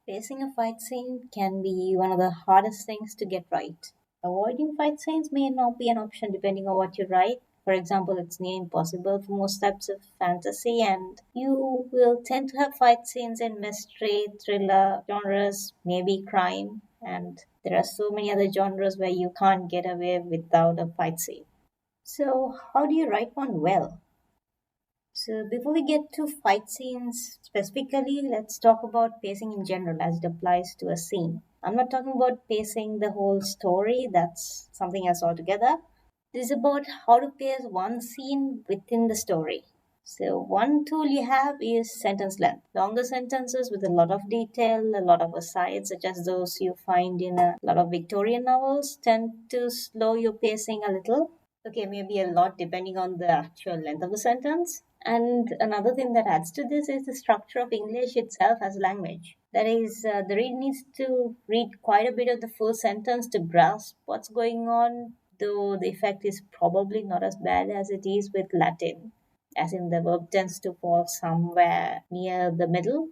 Pacing a fight scene can be one of the hardest things to get right. Avoiding fight scenes may not be an option depending on what you write. For example, it's near impossible for most types of fantasy, and you will tend to have fight scenes in mystery, thriller genres, maybe crime, and there are so many other genres where you can't get away without a fight scene. So, how do you write one well? So, before we get to fight scenes specifically, let's talk about pacing in general as it applies to a scene. I'm not talking about pacing the whole story, that's something else altogether. This is about how to pace one scene within the story. So, one tool you have is sentence length. Longer sentences with a lot of detail, a lot of asides, such as those you find in a lot of Victorian novels, tend to slow your pacing a little. Okay, maybe a lot depending on the actual length of the sentence. And another thing that adds to this is the structure of English itself as language. That is, the reader needs to read quite a bit of the full sentence to grasp what's going on, though the effect is probably not as bad as it is with Latin, as in the verb tends to fall somewhere near the middle.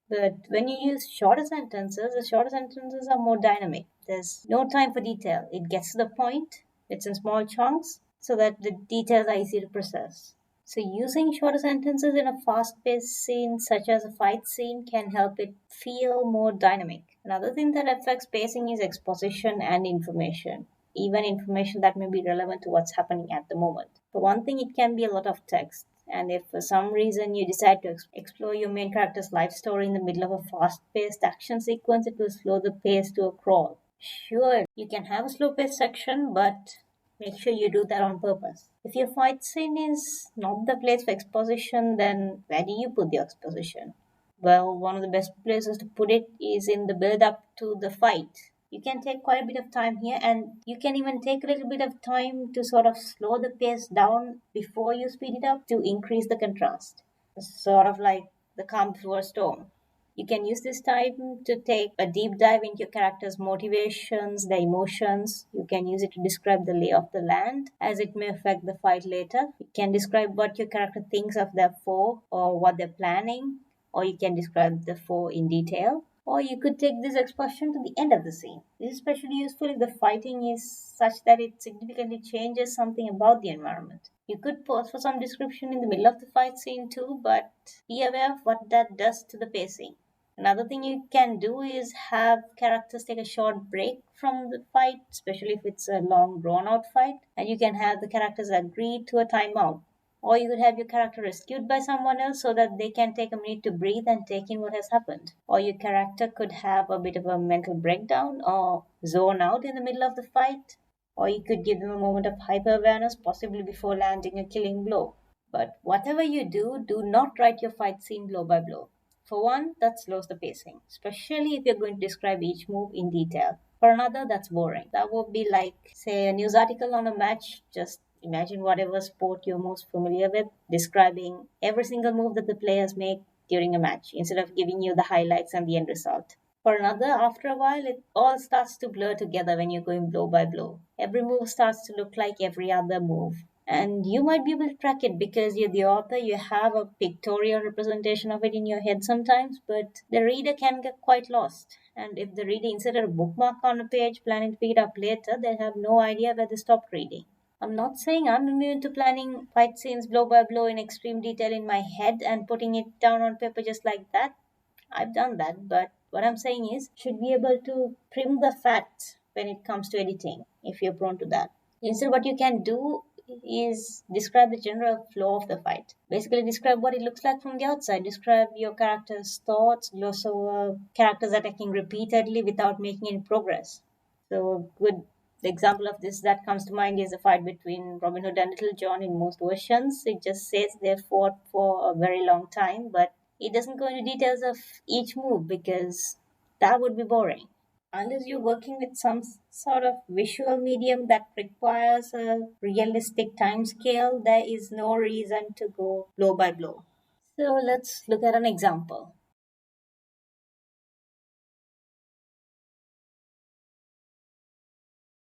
But when you use shorter sentences, the shorter sentences are more dynamic. There's no time for detail. It gets to the point, it's in small chunks, so that the details are easy to process. So, using shorter sentences in a fast paced scene, such as a fight scene, can help it feel more dynamic. Another thing that affects pacing is exposition and information, even information that may be relevant to what's happening at the moment. For one thing, it can be a lot of text. And if for some reason you decide to explore your main character's life story in the middle of a fast paced action sequence, it will slow the pace to a crawl. Sure, you can have a slow paced section, but make sure you do that on purpose. If your fight scene is not the place for exposition, then where do you put the exposition? Well, one of the best places to put it is in the build up to the fight. You can take quite a bit of time here, and you can even take a little bit of time to sort of slow the pace down before you speed it up to increase the contrast. Sort of like the calm before a storm. You can use this time to take a deep dive into your character's motivations, their emotions. You can use it to describe the lay of the land, as it may affect the fight later. You can describe what your character thinks of their foe or what they're planning, or you can describe the foe in detail. Or you could take this expression to the end of the scene. This is especially useful if the fighting is such that it significantly changes something about the environment. You could pause for some description in the middle of the fight scene too, but be aware of what that does to the pacing. Another thing you can do is have characters take a short break from the fight, especially if it's a long drawn out fight, and you can have the characters agree to a timeout. Or you could have your character rescued by someone else so that they can take a minute to breathe and take in what has happened. Or your character could have a bit of a mental breakdown or zone out in the middle of the fight. Or you could give them a moment of hyper awareness, possibly before landing a killing blow. But whatever you do, do not write your fight scene blow by blow. For one, that slows the pacing, especially if you're going to describe each move in detail. For another, that's boring. That would be like, say, a news article on a match. Just imagine whatever sport you're most familiar with, describing every single move that the players make during a match instead of giving you the highlights and the end result. For another, after a while, it all starts to blur together when you're going blow by blow. Every move starts to look like every other move. And you might be able to track it because you're the author, you have a pictorial representation of it in your head sometimes, but the reader can get quite lost. And if the reader inserted a bookmark on a page planning to pick it up later, they'll have no idea where they stopped reading. I'm not saying I'm immune to planning fight scenes blow by blow in extreme detail in my head and putting it down on paper just like that. I've done that, but what I'm saying is, should be able to trim the fat when it comes to editing if you're prone to that. Instead, what you can do is describe the general flow of the fight. Basically, describe what it looks like from the outside. Describe your character's thoughts, gloss over characters attacking repeatedly without making any progress. So, good example of this that comes to mind is the fight between Robin Hood and Little John in most versions. It just says they fought for a very long time, but it doesn't go into details of each move because that would be boring. Unless you're working with some sort of visual medium that requires a realistic time scale, there is no reason to go blow by blow. So let's look at an example.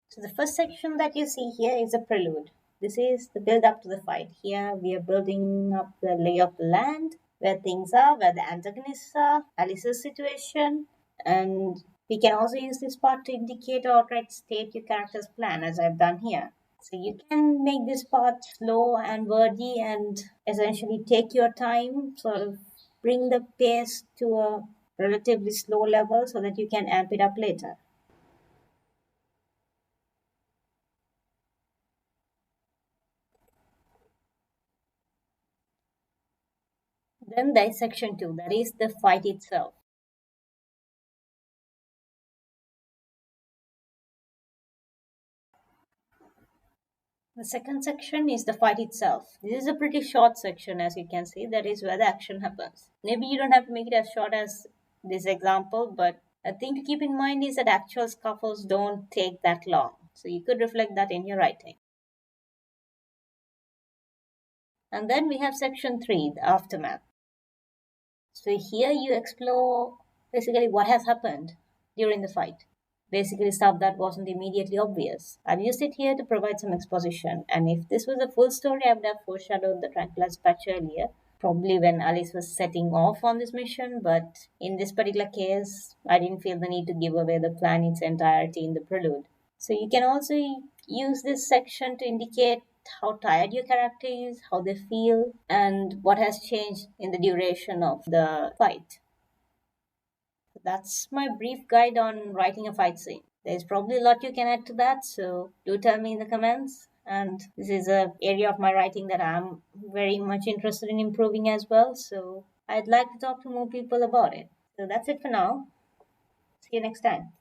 So the first section that you see here is a prelude. This is the build up to the fight. Here we are building up the lay of the land. where things are, where the antagonists are, Alice's situation, and we can also use this part to indicate or outright state your character's plan, as I've done here. So you can make this part slow and wordy and essentially take your time, sort of bring the pace to a relatively slow level so that you can amp it up later. Then there's section two, that is the fight itself. The second section is the fight itself. This is a pretty short section, as you can see. That is where the action happens. Maybe you don't have to make it as short as this example, but a thing to keep in mind is that actual scuffles don't take that long. So you could reflect that in your writing. And then we have section three, the aftermath. So here you explore basically what has happened during the fight. Basically, stuff that wasn't immediately obvious. I've used it here to provide some exposition, and if this was a full story, I would have foreshadowed the tranquilizer patch earlier, probably when Alice was setting off on this mission, but in this particular case, I didn't feel the need to give away the plan in its entirety in the prelude. So you can also use this section to indicate how tired your character is, how they feel, and what has changed in the duration of the fight. That's my brief guide on writing a fight scene. There's probably a lot you can add to that, so do tell me in the comments. And this is a area of my writing that I'm very much interested in improving as well, so I'd like to talk to more people about it. So that's it for now. See you next time.